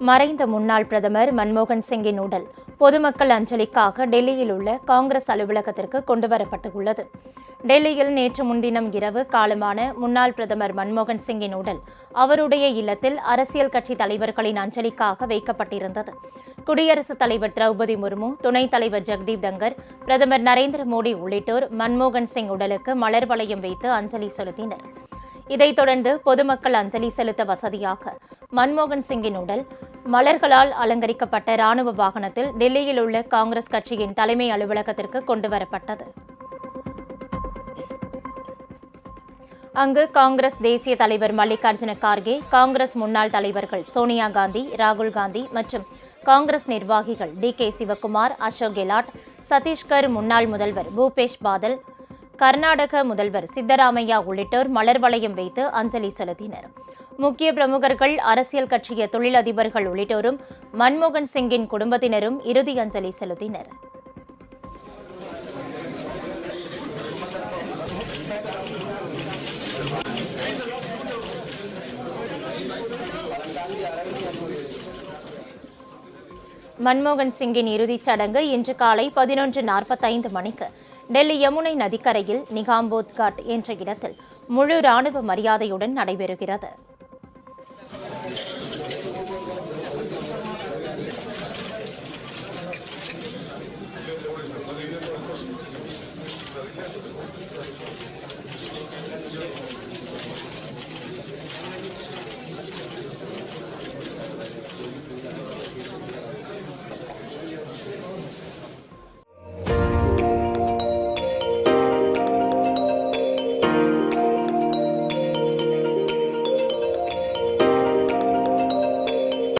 மறைந்த முன்னாள் பிரதமர் மன்மோகன் சிங்கின் உடல் பொதுமக்கள் அஞ்சலிக்காக டெல்லியில் உள்ள காங்கிரஸ் அலுவலகத்திற்கு கொண்டுவரப்பட்டுள்ளது. டெல்லியில் நேற்று முன்தினம் இரவு காலமான முன்னாள் பிரதமர் மன்மோகன் சிங்கின் உடல் அவருடைய இல்லத்தில் அரசியல் கட்சி தலைவர்களின் அஞ்சலிக்காக வைக்கப்பட்டிருந்தது. குடியரசுத் தலைவர் திரௌபதி முர்மு, துணைத் தலைவர் ஜெகதீப் தங்கர், பிரதமர் நரேந்திர மோடி உள்ளிட்டோர் மன்மோகன் சிங் உடலுக்கு மலர் வளையம் வைத்து அஞ்சலி செலுத்தினர். இதைத் தொடர்ந்து பொதுமக்கள் அஞ்சலி செலுத்த வசதியாக மன்மோகன் சிங்கின் உடல் மலர்களால் அலங்கரிக்கப்பட்ட ராணுவ வாகனத்தில் டெல்லியில் உள்ள காங்கிரஸ் கட்சியின் தலைமை அலுவலகத்திற்கு கொண்டுவரப்பட்டது. அங்கு காங்கிரஸ் தேசிய தலைவர் மல்லிகார்ஜுன கார்கே, காங்கிரஸ் முன்னாள் தலைவர்கள் சோனியா காந்தி, ராகுல் காந்தி மற்றும் காங்கிரஸ் நிர்வாகிகள் டி.கே. சிவக்குமார், அசோக் கெலாட், சத்தீஸ்கர் முன்னாள் முதல்வர் பூபேஷ் பாதல், கர்நாடக முதல்வர் சித்தராமையா உள்ளிட்டோர் மலர் வளையம் வைத்து அஞ்சலி செலுத்தினர். முக்கிய பிரமுகர்கள், அரசியல் கட்சிய தொழிலதிபர்கள் உள்ளிட்டோரும் மன்மோகன் சிங்கின் குடும்பத்தினரும் இறுதி அஞ்சலி செலுத்தினர். மன்மோகன் சிங்கின் இறுதிச் சடங்கு இன்று காலை 11:45 மணிக்கு டெல்லி யமுனை நதிக்கரையில் நிகாம்போத் காட் என்ற இடத்தில் முழு ராணுவ மரியாதையுடன் நடைபெறுகிறது.